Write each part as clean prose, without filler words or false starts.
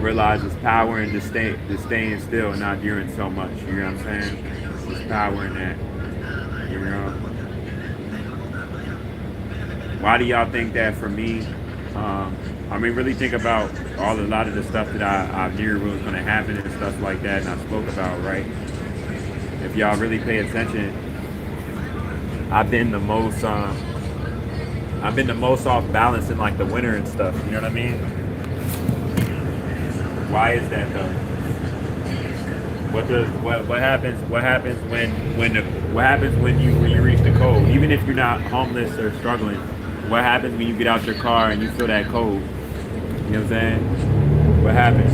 realize it's power in just staying still and not doing so much. You know what I'm saying? There's power in that. You know. Why do y'all think that for me? I mean, really think about a lot of the stuff that I knew was going to happen and stuff like that, and I spoke about, right? If y'all really pay attention, I've been the most, I've been the most off balance in like the winter and stuff. You know what I mean? Why is that though? What happens? What happens when you reach the cold? Even if you're not homeless or struggling, what happens when you get out your car and you feel that cold? You know what I'm saying? What happens?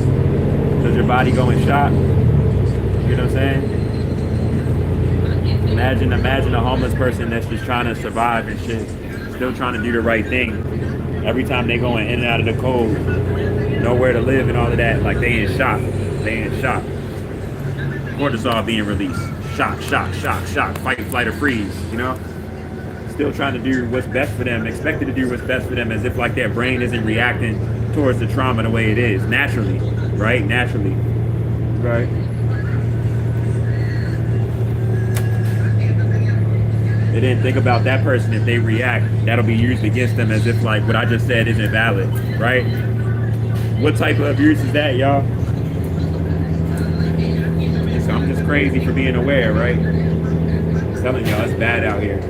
Does your body go in shock? You know what I'm saying? Imagine a homeless person that's just trying to survive and shit, still trying to do the right thing. Every time they going in and out of the cold, nowhere to live and all of that, like they in shock. They in shock. Cortisol being released. Shock, shock, shock, shock. Fight, flight, or freeze. You know? Still trying to do what's best for them, expected to do what's best for them, as if like their brain isn't reacting towards the trauma the way it is naturally, right? Naturally, right? They didn't think about that person. If they react, that'll be used against them as if like what I just said isn't valid, right? What type of abuse is that, y'all? So I'm just crazy for being aware, right? I'm telling y'all, it's bad out here.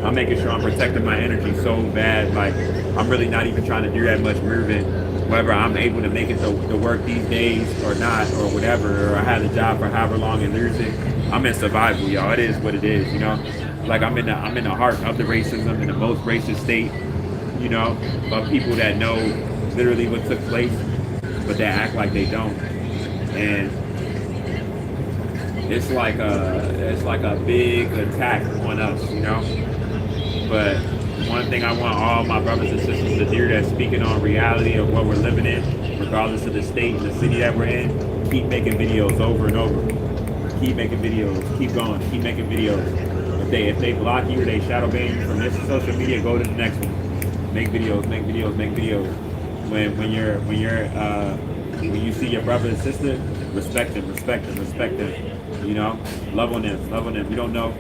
I'm making sure I'm protecting my energy so bad. Like, I'm really not even trying to do that much movement. Whether I'm able to make it to work these days or not, or whatever, or I had a job for however long and lose it. I'm in survival, y'all. It is what it is, you know? Like, I'm in the heart of the racism, in the most racist state, you know, of people that know literally what took place, but that act like they don't. And it's like a big attack on us, you know? But one thing I want all my brothers and sisters to do that's speaking on reality of what we're living in, regardless of the state and the city that we're in, keep making videos over and over. Keep making videos. Keep going. Keep making videos. If they block you or they shadow ban you from this social media, go to the next one. Make videos. Make videos. Make videos. When you see your brother and sister, respect them. Respect them. Respect them. You know, love on them. Love on them. You don't know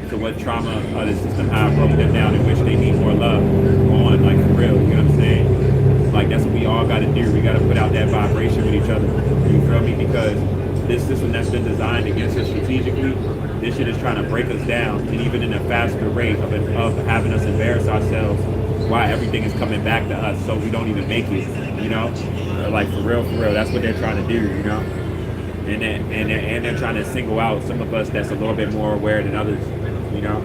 to what trauma the system how broke them down in which they need more love on, like for real, you know what I'm saying? Like that's what we all gotta do. We gotta put out that vibration with each other. You feel me? Because this system that's been designed against us strategically, this shit is trying to break us down, and even in a faster rate of having us embarrass ourselves why everything is coming back to us so we don't even make it, you know? Like for real, that's what they're trying to do, you know? And they're trying to single out some of us that's a little bit more aware than others, you know?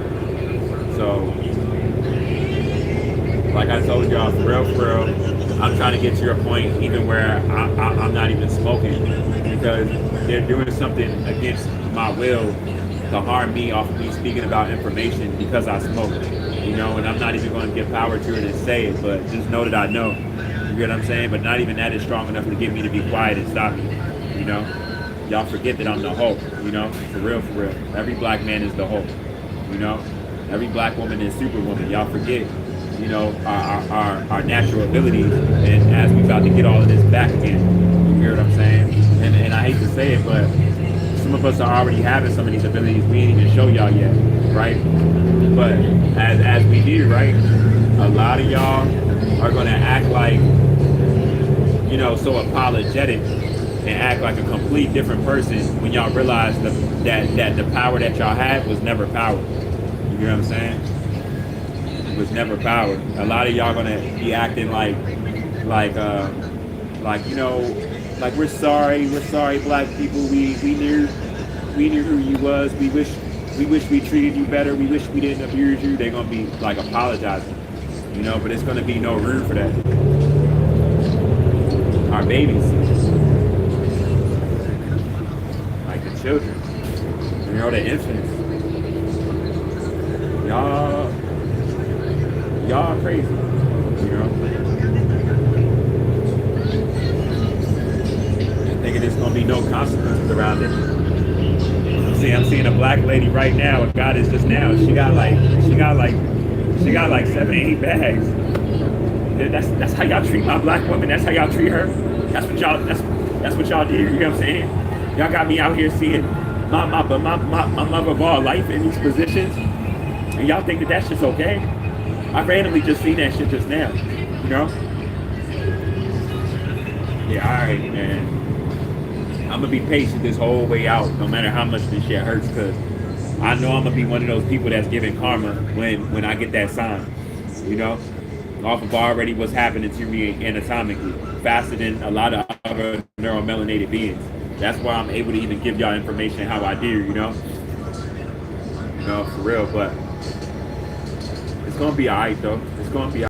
So, like I told y'all, for real, I'm trying to get to a point even where I'm not even smoking because they're doing something against my will to harm me off of me speaking about information because I smoke, you know? And I'm not even going to give power to it and say it, but just know that I know. You get what I'm saying? But not even that is strong enough to get me to be quiet and stop me, you know? Y'all forget that I'm the Hulk, you know? For real. Every black man is the Hulk, you know? Every black woman is Superwoman. Y'all forget, you know, our natural abilities, and as we about to get all of this back again. You hear what I'm saying? And I hate to say it, but some of us are already having some of these abilities we ain't even show y'all yet, right? But as we do, right, a lot of y'all are gonna act like, you know, so apologetic and act like a complete different person when y'all realize that the power that y'all had was never power. You know what I'm saying? It was never power. A lot of y'all gonna be acting like you know, like we're sorry black people. We knew who you was. We wish we treated you better. We wish we didn't abuse you. They're gonna be like apologizing, you know, but it's gonna be no room for that. Our babies, like the children, you know, the infants. Y'all crazy, you know. Thinking there's gonna be no consequences around it. I'm seeing a black lady right now. A goddess just now. She got like 7, 8 bags. That's how y'all treat my black woman. That's how y'all treat her. That's That's what y'all did. You know what I'm saying? Y'all got me out here seeing my mother of all life in these positions, and y'all think that that shit's okay. I randomly just seen that shit just now. You know? Yeah, all right, man. I'm gonna be patient this whole way out, no matter how much this shit hurts, cause I know I'm gonna be one of those people that's giving karma when I get that sign. You know, off of already what's happening to me anatomically, faster than a lot of other neuromelanated beings. That's why I'm able to even give y'all information how I do. You know, for real. But it's gonna be alright though. It's gonna be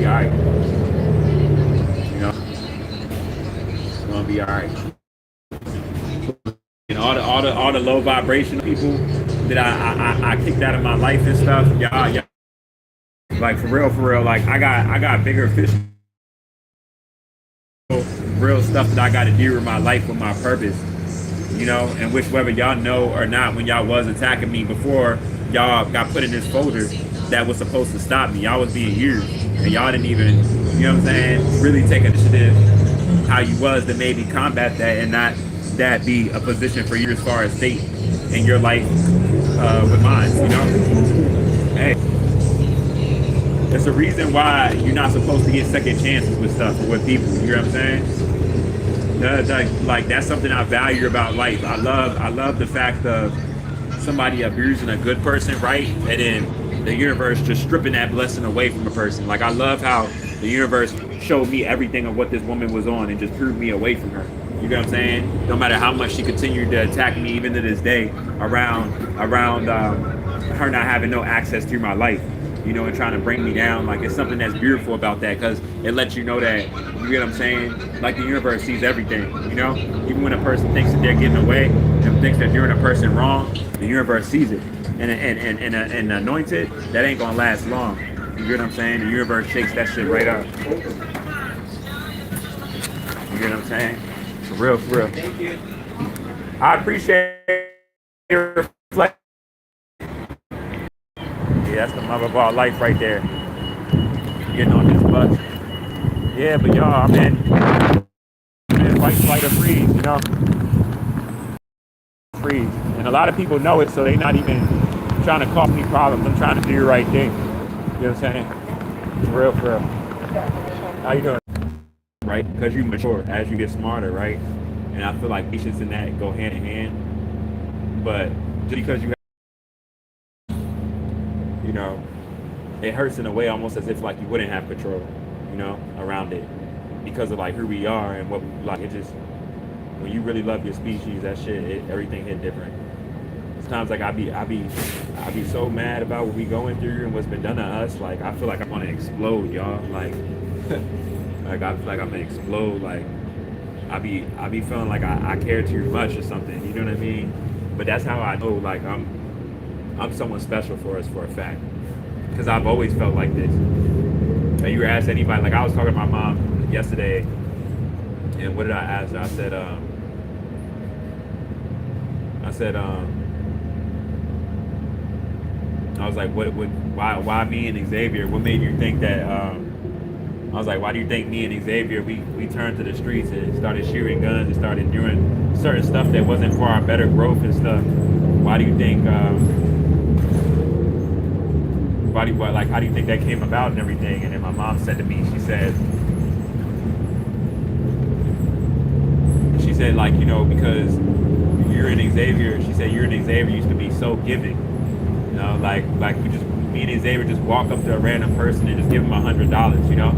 alright. You know, it's gonna be alright. And all the low vibration people that I kicked out of my life and stuff, y'all, like for real, like I got bigger fish, real stuff that I got to do with my life, with my purpose, you know, and which whether y'all know or not, when y'all was attacking me before y'all got put in this folder that was supposed to stop me, y'all was being used, and y'all didn't even, you know what I'm saying, really take initiative how you was to maybe combat that and not that be a position for you as far as fate in your life with mine, you know? Hey, there's a reason why you're not supposed to get second chances with stuff or with people, you know what I'm saying? Like that's something I value about life. I love the fact of somebody abusing a good person, right? And then the universe just stripping that blessing away from a person. Like I love how the universe showed me everything of what this woman was on and just proved me away from her. You know what I'm saying? No matter how much she continued to attack me, even to this day, around her not having no access to my life, you know, and trying to bring me down. Like it's something that's beautiful about that, because it lets you know that, you get what I'm saying? Like the universe sees everything, you know? Even when a person thinks that they're getting away and thinks they're doing a person wrong, the universe sees it. And anointed, that ain't gonna last long. You get what I'm saying? The universe shakes that shit right up. You get what I'm saying? For real. Thank you. I appreciate your reflection. Yeah, that's the mother of our life right there. Getting on this bus. Yeah, but y'all, I'm in fight, flight, or freeze, you know? Freeze. And a lot of people know it, so they're not even trying to cause me problems. I'm trying to do the right thing. You know what I'm saying? For real. How you doing? Right? Because you mature as you get smarter, right? And I feel like patience and that go hand in hand. But just because you know, it hurts in a way almost as if like you wouldn't have control, you know, around it, because of like who we are and what like it just, when you really love your species, that shit, everything hit different. Sometimes like I be so mad about what we going through and what's been done to us. Like I feel like I want to explode, y'all. Like like I feel like I'm gonna explode. Like I be feeling like I care too much or something. You know what I mean? But that's how I know like I'm someone special for us for a fact. Because I've always felt like this. And you ask anybody, like I was talking to my mom yesterday, and what did I ask her? I said, I was like, why me and Xavier? What made you think that? I was like, why do you think me and Xavier we turned to the streets and started shooting guns and started doing certain stuff that wasn't for our better growth and stuff? Why do you think? Like, how do you think that came about and everything? And then my mom said to me, she said like, you know, because you're an Xavier. She said you're an Xavier used to be so giving. You know, like me and Xavier just walk up to a random person and just give them $100. You know,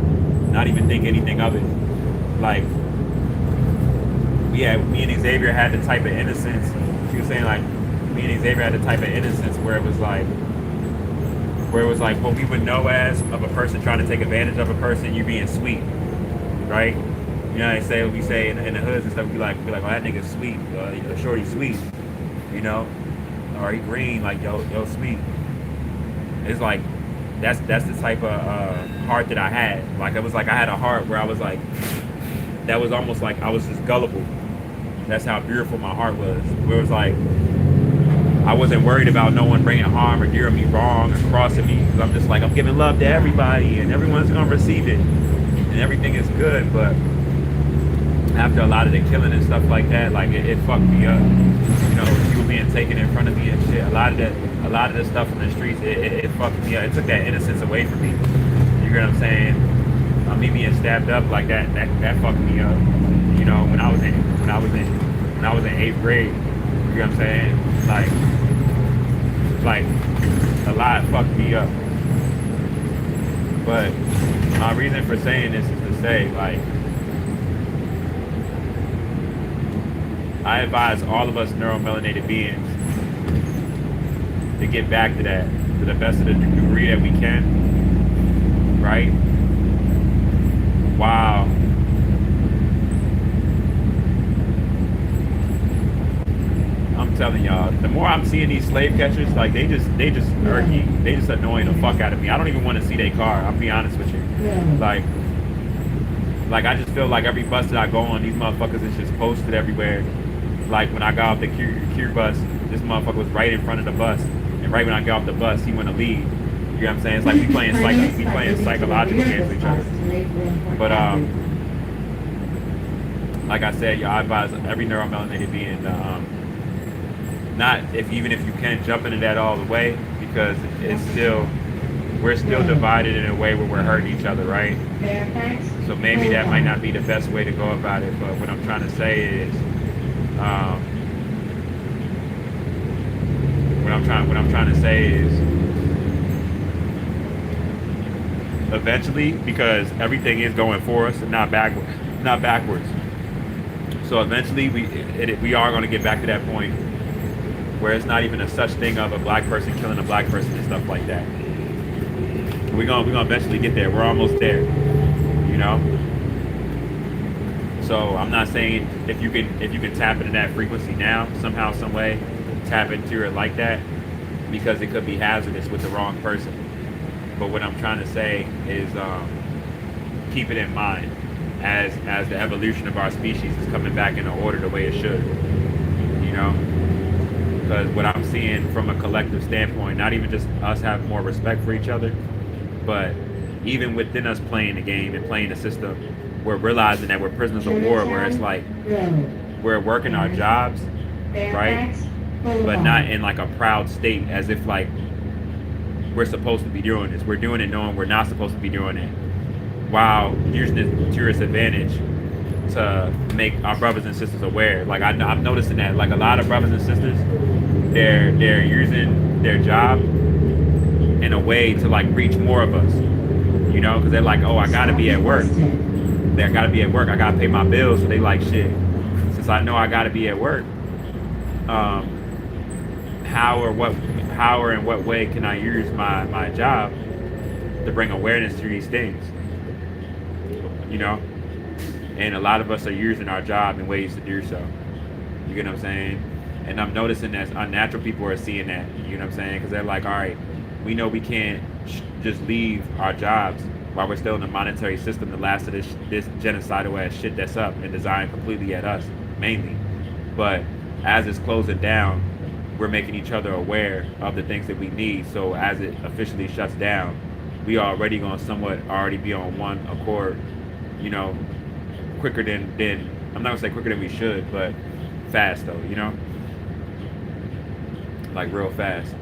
not even think anything of it. Like, yeah, me and Xavier had the type of innocence. She was saying like, me and Xavier had the type of innocence where it was like what we would know as of a person trying to take advantage of a person, you being sweet, right? You know, we say in the hoods and stuff, we be like, oh, that nigga's sweet, shorty sweet, you know, or he green, like yo sweet. It's like that's the type of heart that I had. Like it was like I had a heart where I was like, that was almost like I was just gullible. That's how beautiful my heart was. Where it was like, I wasn't worried about no one bringing harm or doing me wrong or crossing me, because I'm just like, I'm giving love to everybody and everyone's gonna receive it and everything is good. But after a lot of the killing and stuff like that, like it fucked me up. You know, people being taken in front of me and shit. A lot of the stuff in the streets, it fucked me up. It took that innocence away from me. You get what I'm saying? Me being stabbed up like that fucked me up. You know, when I was in eighth grade. You know what I'm saying? Like a lot fucked me up. But my reason for saying this is to say, like, I advise all of us neuromelanated beings to get back to that to the best of the degree that we can, right? Wow. I'm telling y'all, the more I'm seeing these slave catchers, like they just irky, they just annoying the fuck out of me. I don't even want to see their car. I'll be honest with you. Like I just feel like every bus that I go on, these motherfuckers is just posted everywhere. Like when I got off the Q bus, this motherfucker was right in front of the bus, and right when I got off the bus, he went to leave. You know what I'm saying? It's like we playing psychological games with each other. But like I said, y'all, I advise every neuromelanated being not even if you can jump into that all the way, because we're still divided in a way where we're hurting each other, right? So maybe that might not be the best way to go about it. But what I'm trying to say is, what I'm trying to say is, eventually, because everything is going for us and not backwards. So eventually, we are going to get back to that point where it's not even a such thing of a black person killing a black person and stuff like that. We're gonna eventually get there. We're almost there, you know. So I'm not saying if you can tap into that frequency now somehow, some way, tap into it like that, because it could be hazardous with the wrong person. But what I'm trying to say is keep it in mind as the evolution of our species is coming back into order the way it should, you know. Because what I'm seeing from a collective standpoint, not even just us having more respect for each other, but even within us playing the game and playing the system, we're realizing that we're prisoners of war, where it's like we're working our jobs, right? But not in like a proud state, as if like we're supposed to be doing this. We're doing it knowing we're not supposed to be doing it, while using it to its advantage to make our brothers and sisters aware. Like I'm noticing that like a lot of brothers and sisters, they're using their job in a way to like reach more of us, you know, because they're like, oh, I gotta be at work. I gotta be at work. I gotta pay my bills. So they like, shit, since I know I gotta be at work, how or in what way can I use my job to bring awareness to these things, you know? And a lot of us are using our job in ways to do so. You get what I'm saying? And I'm noticing that unnatural people are seeing that. You know what I'm saying? Because they're like, all right, we know we can't just leave our jobs while we're still in the monetary system, the last of this genocidal ass shit that's up and designed completely at us, mainly. But as it's closing down, we're making each other aware of the things that we need. So as it officially shuts down, we already going to somewhat already be on one accord, you know, quicker than I'm not gonna say quicker than we should, but fast though, you know, like real fast.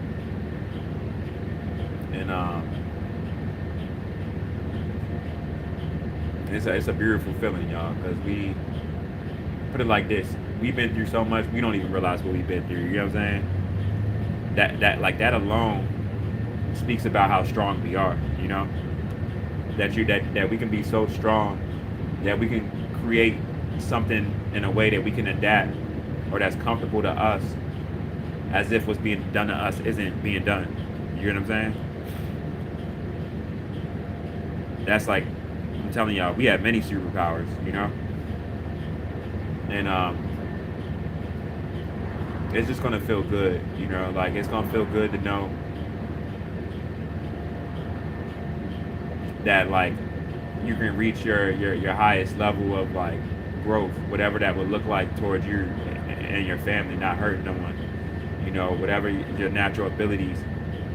And it's a beautiful feeling, y'all, because we put it like this: we've been through so much, we don't even realize what we've been through. You know what I'm saying? That alone speaks about how strong we are. You know, that we can be so strong that we can create something in a way that we can adapt, or that's comfortable to us, as if what's being done to us isn't being done. You hear what I'm saying? That's like, I'm telling y'all, we have many superpowers, you know? And it's just gonna feel good, you know, like it's gonna feel good to know that like you can reach your highest level of like growth, whatever that would look like towards you and your family, not hurting no one, you know, whatever your natural abilities,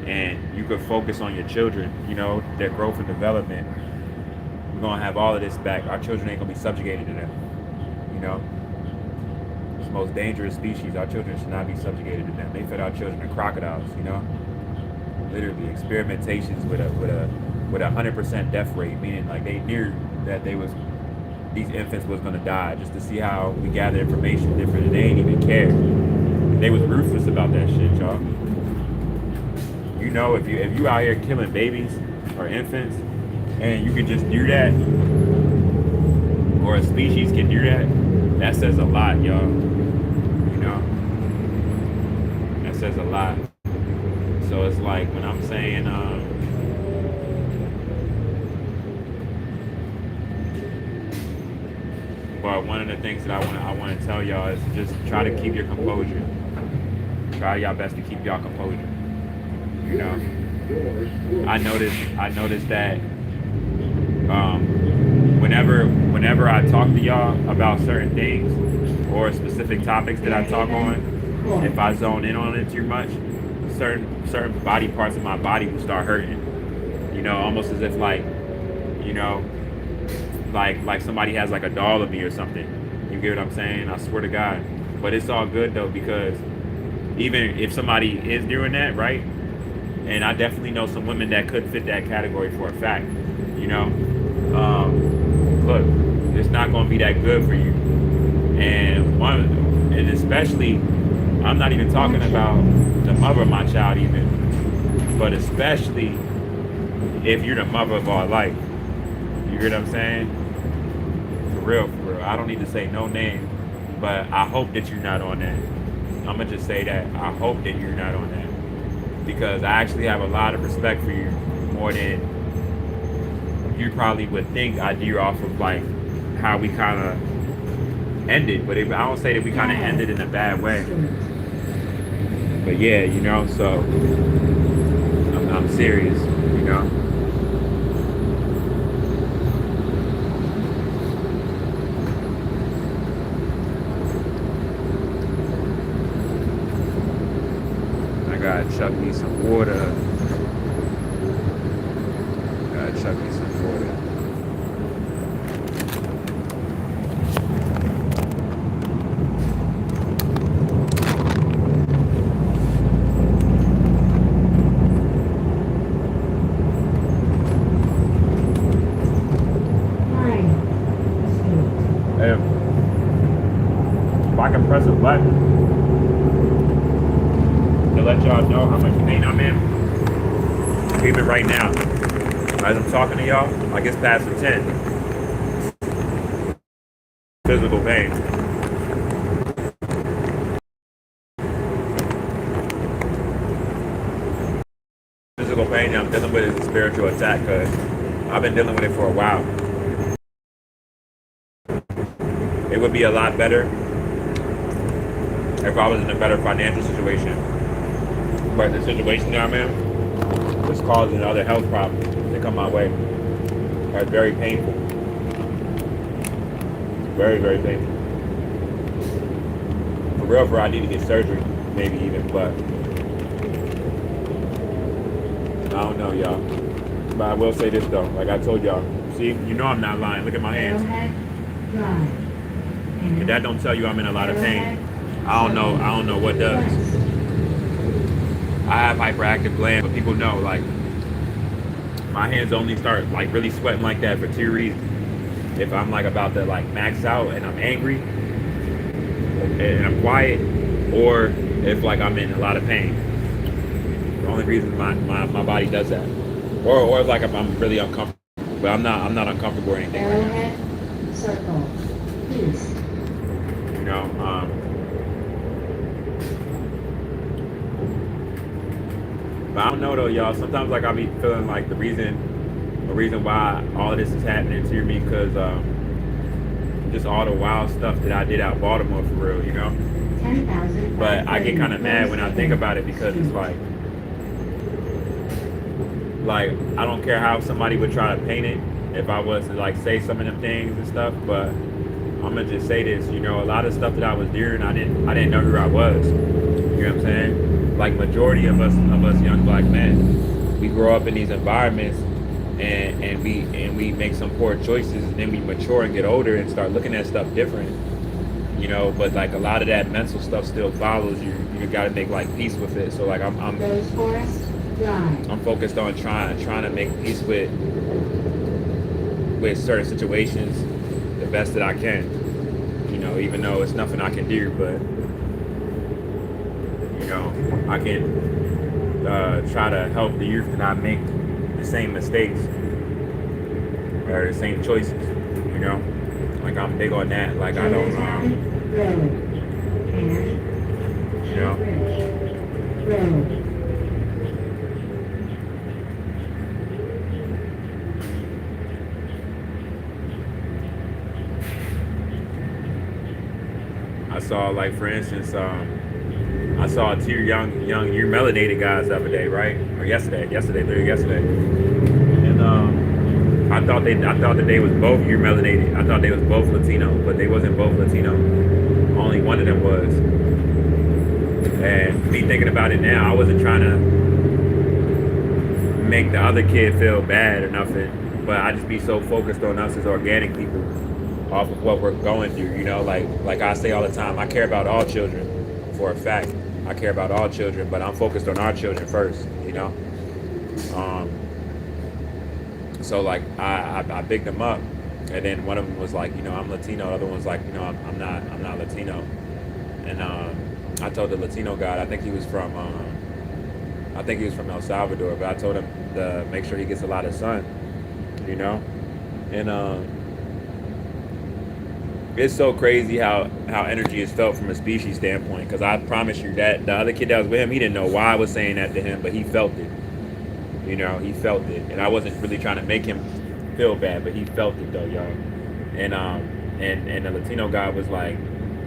and you could focus on your children, you know, their growth and development, gonna have all of this back. Our children ain't gonna be subjugated to them. You know, it's the most dangerous species. Our children should not be subjugated to them. They fed our children to crocodiles. You know, literally experimentations with a 100% death rate, meaning like they knew that these infants was gonna die just to see how we gather information different, and they ain't even care. They was ruthless about that shit, y'all. You know, if you out here killing babies or infants, and you can just do that, or a species can do that, that says a lot, y'all. You know, that says a lot. So it's like when I'm saying, but one of the things that I want to tell y'all is just try to keep your composure. Try y'all best to keep y'all composure. You know, I noticed that whenever I talk to y'all about certain things or specific topics that I talk on, if I zone in on it too much, certain body parts of my body will start hurting. You know, almost as if like, you know, like somebody has like a doll of me or something. You get what I'm saying? I swear to God. But it's all good though, because even if somebody is doing that, right? And I definitely know some women that could fit that category for a fact. You know, look, it's not going to be that good for you. And especially, I'm not even talking about the mother of my child even, but especially if you're the mother of our life. You hear what I'm saying? For real. I don't need to say no name, but I hope that you're not on that. I'm going to just say that. I hope that you're not on that. Because I actually have a lot of respect for you, more than you probably would think I do, off of like how we kind of ended. But I don't say that we kind of ended in a bad way. But yeah, you know, so I'm serious, you know. Gotta chuck me some water. Gotta chuck me some water. If I can press a button to let y'all know how much pain I'm in, even right now, as I'm talking to y'all, like it's past the 10. Physical pain. Physical pain that I'm dealing with is a spiritual attack, because I've been dealing with it for a while. It would be a lot better if I was in a better financial situation. But the situation that I'm in is causing other health problems that come my way. It's very painful. Very, very painful. For real, I need to get surgery, maybe even, but I don't know, y'all. But I will say this though, like I told y'all. See, you know I'm not lying. Look at my hands. If that don't tell you I'm in a lot of pain, I don't know what does. I have hyperactive glands, but people know, like, my hands only start like really sweating like that for two reasons. If I'm like about to like max out and I'm angry and I'm quiet, or if like I'm in a lot of pain. The only reason my body does that. Or if like I'm really uncomfortable. But I'm not uncomfortable or anything right now. Circle. Peace. You know, but I don't know though, y'all. Sometimes like I'll be feeling like the reason why all of this is happening to me, because just all the wild stuff that I did out Baltimore, for real, you know. 10,000. But I get kind of mad when I think about it, because it's like I don't care how somebody would try to paint it, if I was to like say some of them things and stuff, but I'm gonna just say this, you know, a lot of stuff that I was doing, I didn't know who I was. You know what I'm saying? Like majority of us young black men, we grow up in these environments, and we make some poor choices, and then we mature and get older and start looking at stuff different, you know. But like a lot of that mental stuff still follows you. You got to make like peace with it. So like I'm focused on trying to make peace with certain situations the best that I can, you know, even though it's nothing I can do. But you know, I can try to help the youth not make the same mistakes or the same choices, you know. Like I'm big on that. Like I don't, you know. I saw, like, for instance, I saw two you're melanated guys the other day, right? Or literally yesterday. And I thought that they was both you're melanated. I thought they was both Latino, but they wasn't both Latino. Only one of them was. And me thinking about it now, I wasn't trying to make the other kid feel bad or nothing, but I just be so focused on us as organic people off of what we're going through, you know. Like I say all the time, I care about all children. For a fact, I care about all children, but I'm focused on our children first, you know. So like I picked them up, and then one of them was like, you know, I'm Latino. The other one's like, you know, I'm not Latino. And I told the Latino guy, I think he was from El Salvador, but I told him to make sure he gets a lot of sun, you know. And it's so crazy how energy is felt from a species standpoint. Because I promise you that the other kid that was with him, he didn't know why I was saying that to him, but he felt it. You know, he felt it, and I wasn't really trying to make him feel bad, but he felt it though, y'all. And the Latino guy was like,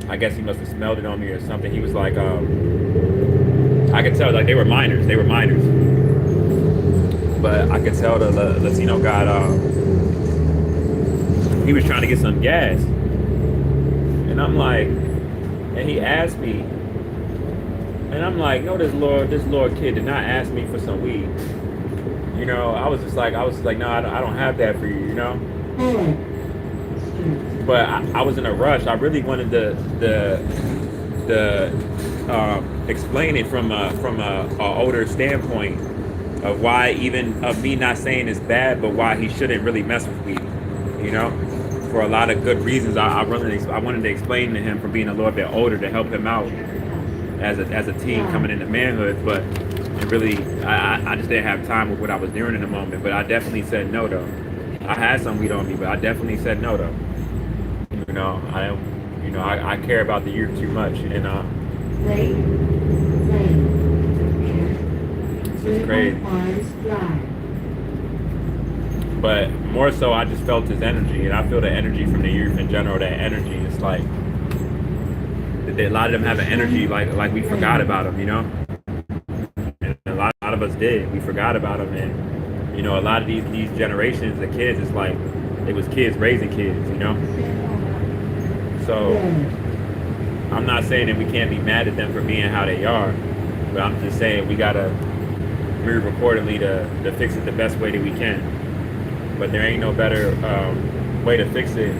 I guess he must have smelled it on me or something. He was like, I could tell, like, they were minors, but I could tell the Latino guy, he was trying to get some gas. And I'm like, and he asked me, and I'm like, no, this little kid did not ask me for some weed. You know, I was like, no, I don't have that for you, you know. But I was in a rush. I really wanted to explain it from a older standpoint of why, even of me not saying it's bad, but why he shouldn't really mess with weed, you know. For a lot of good reasons, I wanted to explain to him from being a little bit older to help him out as a teen coming into manhood. But it really, I just didn't have time with what I was doing in the moment. But I definitely said no though. I had some weed on me, but I definitely said no though. You know, I care about the youth too much, and it's crazy. But more so, I just felt his energy, and I feel the energy from the youth in general. That energy, it's like a lot of them have an energy like we forgot about them, you know. And a lot of us did. We forgot about them, and you know, a lot of these generations, the kids, it's like it was kids raising kids, you know. So I'm not saying that we can't be mad at them for being how they are, but I'm just saying we gotta move accordingly to fix it the best way that we can. But there ain't no better way to fix it.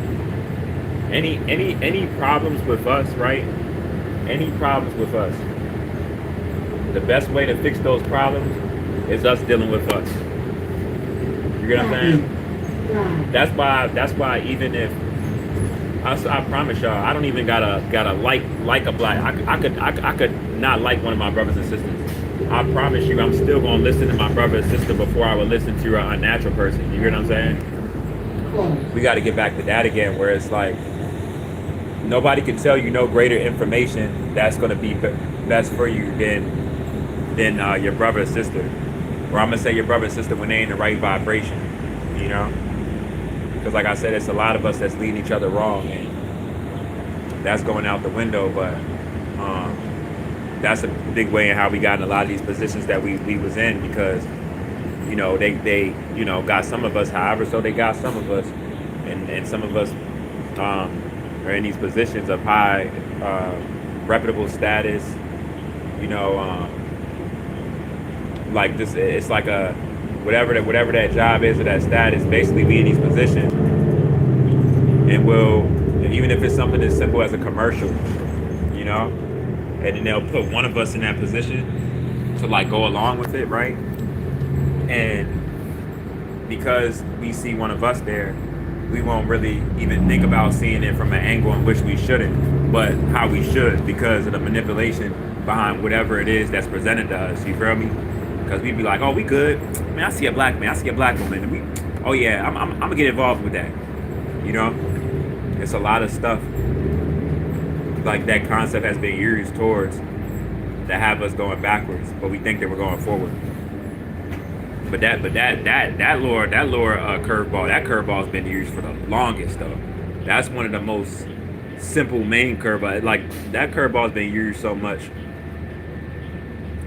Any problems with us, right? Any problems with us, the best way to fix those problems is us dealing with us. You get what I'm saying? That's why even if I promise y'all, I don't even gotta like a black. I could not like one of my brothers and sisters. I promise you, I'm still gonna listen to my brother and sister before I would listen to an unnatural person. You hear what I'm saying? We got to get back to that again, where it's like nobody can tell you no greater information that's gonna be best for you than your brother or sister, or I'm gonna say your brother and sister when they in the right vibration. You know, because like I said, it's a lot of us that's leading each other wrong, and that's going out the window. But that's a big way in how we got in a lot of these positions that we was in, because you know they you know got some of us, however, so they got some of us, and some of us are in these positions of high reputable status, you know, like this, it's like whatever that job is or that status, basically be in these positions, and will, even if it's something as simple as a commercial, you know, and then they'll put one of us in that position to like go along with it, right? And because we see one of us there, we won't really even think about seeing it from an angle in which we shouldn't, but how we should, because of the manipulation behind whatever it is that's presented to us. You feel me? Because we'd be like, oh, we good. Man, I see a black man. I see a black woman. And we, oh yeah, I'm gonna get involved with that. You know, it's a lot of stuff like that concept has been used towards to have us going backwards, but we think that we're going forward. But that lure curveball, that curveball has been used for the longest though. That's one of the most simple main curveball. Like that curveball has been used so much.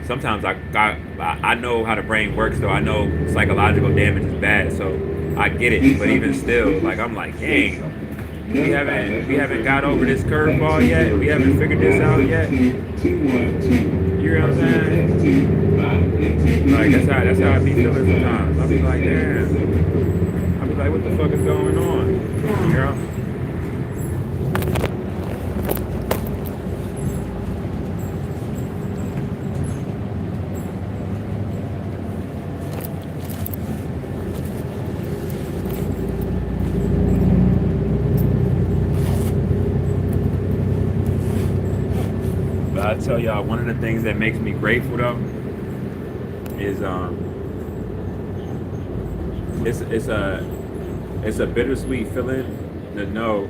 Sometimes I know how the brain works though. I know psychological damage is bad, so I get it. But even still, like I'm like, dang, we haven't got over this curveball yet. We haven't figured this out yet. You know what I'm saying? Like that's how I be feeling sometimes. I be like, damn. I be like, what the fuck is going on? You know? But I tell y'all, one of the things that makes me grateful though is it's a bittersweet feeling to know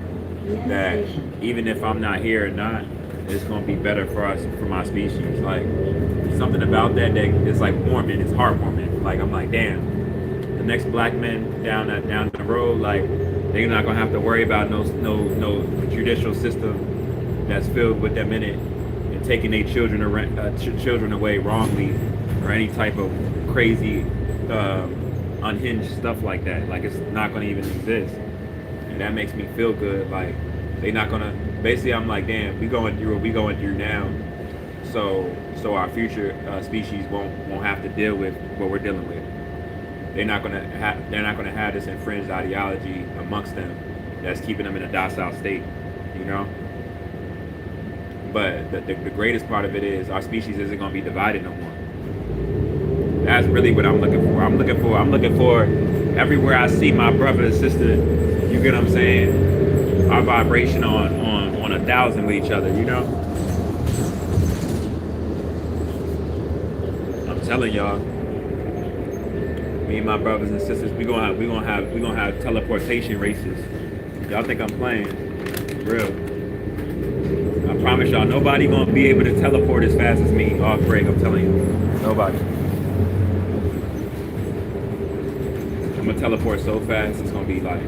that even if I'm not here or not, it's gonna be better for us, for my species. Like something about that it's like warming, it's heartwarming. Like I'm like, damn, the next black men down the road, like they're not gonna have to worry about no judicial system that's filled with them in it and taking their children away wrongly, or any type of crazy unhinged stuff like that. Like it's not gonna even exist, and that makes me feel good. Like they're not gonna. Basically, I'm like, damn, we going through what we going through now, so our future species won't have to deal with what we're dealing with. They're not gonna have this infringed ideology amongst them that's keeping them in a docile state, you know. But the greatest part of it is our species isn't gonna be divided no more. That's really what I'm looking for. I'm looking for everywhere I see my brother and sister, you get what I'm saying? Our vibration on 1,000 with each other, you know? I'm telling y'all, me and my brothers and sisters, we gonna have teleportation races. Y'all think I'm playing? Real. I promise y'all, nobody gonna be able to teleport as fast as me off break. I'm telling you, nobody. I'm gonna teleport so fast, it's gonna be like,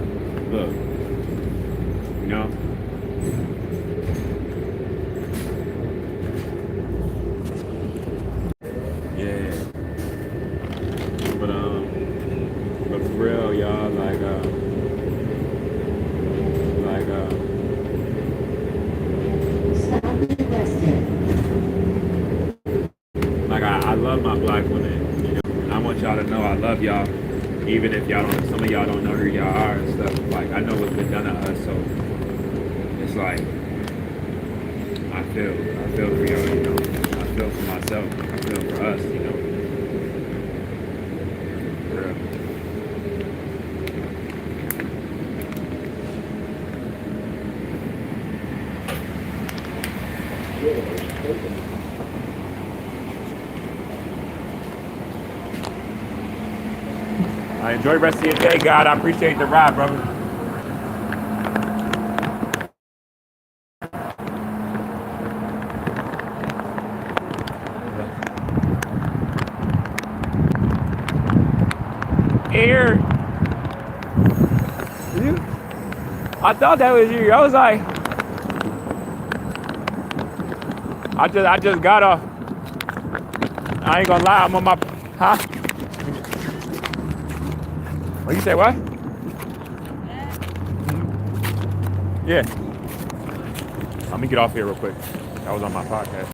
look, you know? Yeah. But for real, y'all, I love my black women, you know, and I want y'all to know I love y'all, even if some of y'all don't know who y'all are and stuff. Like, I know what's been done to us, so it's like, I feel for y'all, you know, I feel for myself, I feel for us, you know. For real. I enjoy the rest of your day, God. I appreciate the ride, brother. Here. You? I thought that was you. I was like, I just got off. I ain't gonna lie, I'm on my, huh? What you say, what? Yeah. Let me get off here real quick. That was on my podcast.